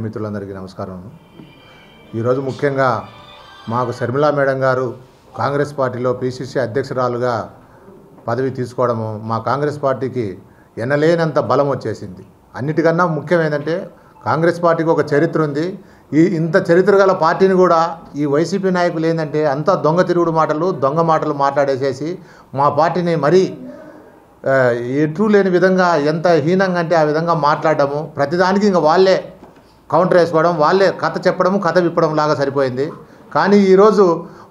మిత్రులందరికీ నమస్కారం. ఈరోజు ముఖ్యంగా మాకు శర్మిలా మేడం గారు కాంగ్రెస్ పార్టీలో పిసిసి అధ్యక్షురాలుగా పదవి తీసుకోవడము మా కాంగ్రెస్ పార్టీకి ఎనలేనంత బలం వచ్చేసింది. అన్నిటికన్నా ముఖ్యం ఏంటంటే కాంగ్రెస్ పార్టీకి ఒక చరిత్ర ఉంది. ఇంత చరిత్ర గల పార్టీని కూడా ఈ వైసీపీ నాయకులు ఏంటంటే అంతా దొంగ తిరుగుడు మాటలు దొంగ మాటలు మాట్లాడేసేసి మా పార్టీని మరీ ఎటు లేని విధంగా ఎంత హీనంగా అంటే ఆ విధంగా మాట్లాడడము, ప్రతిదానికి ఇంకా వాళ్ళే కౌంటర్ వేసుకోవడం, వాళ్ళే కథ చెప్పడము కథ విప్పడం లాగా సరిపోయింది. కానీ ఈరోజు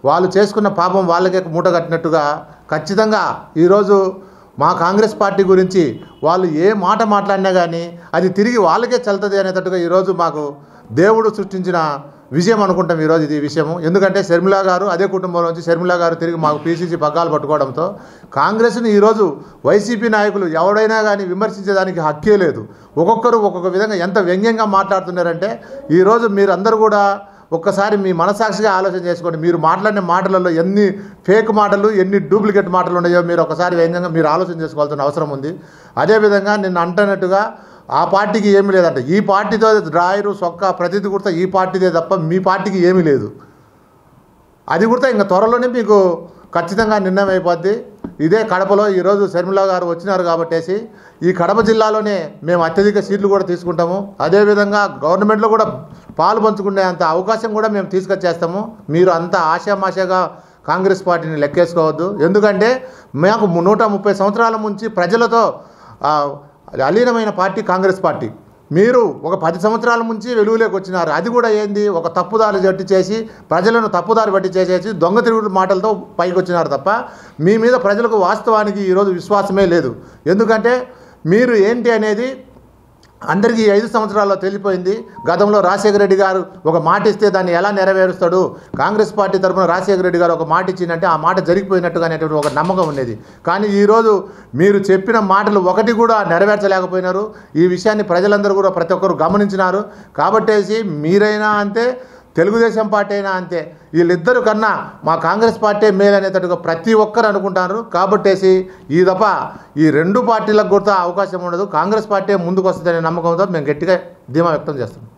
వాళ్ళు చేసుకున్న పాపం వాళ్ళకే మూట కట్టినట్టుగా ఖచ్చితంగా ఈరోజు మా కాంగ్రెస్ పార్టీ గురించి వాళ్ళు ఏ మాట మాట్లాడినా కానీ అది తిరిగి వాళ్ళకే చల్లుతుంది అనేటట్టుగా ఈరోజు మాకు దేవుడు సృష్టించిన విజయం అనుకుంటాం ఈరోజు ఇది విషయము. ఎందుకంటే శర్మిలా గారు అదే కుటుంబంలో నుంచి శర్మిలా గారు తిరిగి మాకు పిసిసి పగ్గాలు పట్టుకోవడంతో కాంగ్రెస్ని ఈరోజు వైసీపీ నాయకులు ఎవడైనా కానీ విమర్శించేదానికి హక్కే లేదు. ఒక్కొక్కరు ఒక్కొక్క విధంగా ఎంత వ్యంగ్యంగా మాట్లాడుతున్నారంటే ఈరోజు మీరందరూ కూడా ఒక్కసారి మీ మనసాక్షిగా ఆలోచన చేసుకోండి. మీరు మాట్లాడిన మాటలలో ఎన్ని ఫేక్ మాటలు ఎన్ని డూప్లికేట్ మాటలు ఉన్నాయో మీరు ఒకసారి వ్యంగ్యంగా మీరు ఆలోచన చేసుకోవాల్సిన అవసరం ఉంది. అదేవిధంగా నిన్న అంటున్నట్టుగా ఆ పార్టీకి ఏమీ లేదంట. ఈ పార్టీతో డ్రాయరు సొక్క ప్రతిదీ కూడా ఈ పార్టీదే తప్ప మీ పార్టీకి ఏమీ లేదు. అది కూడా ఇంకా త్వరలోనే మీకు ఖచ్చితంగా నిర్ణయం అయిపోద్ది. ఇదే కడపలో ఈరోజు శర్మిలా గారు వచ్చినారు కాబట్టేసి ఈ కడప జిల్లాలోనే మేము అత్యధిక సీట్లు కూడా తీసుకుంటాము. అదేవిధంగా గవర్నమెంట్లో కూడా పాలు పంచుకునే అంత అవకాశం కూడా మేము తీసుకొచ్చేస్తాము. మీరు అంత ఆశామాషగా కాంగ్రెస్ పార్టీని లెక్కేసుకోవద్దు. ఎందుకంటే మాకు 130 సంవత్సరాల నుంచి ప్రజలతో అలీనమైన పార్టీ కాంగ్రెస్ పార్టీ. మీరు ఒక 10 సంవత్సరాల నుంచి వెలుగులోకి వచ్చినారు. అది కూడా ఏంది ఒక తప్పుదారి జట్టు చేసి ప్రజలను తప్పుదారి బట్టి చేసేసి దొంగ తిరుగుడు మాటలతో పైకి వచ్చినారు తప్ప మీ మీద ప్రజలకు వాస్తవానికి ఈరోజు విశ్వాసమే లేదు. ఎందుకంటే మీరు ఏంటి అనేది అందరికీ 5 సంవత్సరాల్లో తెలిసిపోయింది. గతంలో రాజశేఖర రెడ్డి గారు ఒక మాట ఇస్తే దాన్ని ఎలా నెరవేరుస్తాడు, కాంగ్రెస్ పార్టీ తరఫున రాజశేఖర రెడ్డి గారు ఒక మాట ఇచ్చిందంటే ఆ మాట జరిగిపోయినట్టుగా అనేటువంటి ఒక నమ్మకం ఉండేది. కానీ ఈరోజు మీరు చెప్పిన మాటలు ఒకటి కూడా నెరవేర్చలేకపోయినారు. ఈ విషయాన్ని ప్రజలందరూ కూడా ప్రతి ఒక్కరు గమనించినారు. కాబట్టేసి మీరైనా అంతే, తెలుగుదేశం పార్టీ అయినా అంతే, వీళ్ళిద్దరు కన్నా మా కాంగ్రెస్ పార్టీ మేలనేటట్టుగా ప్రతి ఒక్కరు అనుకుంటారు. కాబట్టేసి ఈ దఫ ఈ 2 పార్టీలకు కూడా అవకాశం ఉండదు. కాంగ్రెస్ పార్టీ ముందుకు వస్తుందనే నమ్మకంతో మేము గట్టిగా ధీమా వ్యక్తం చేస్తున్నాం.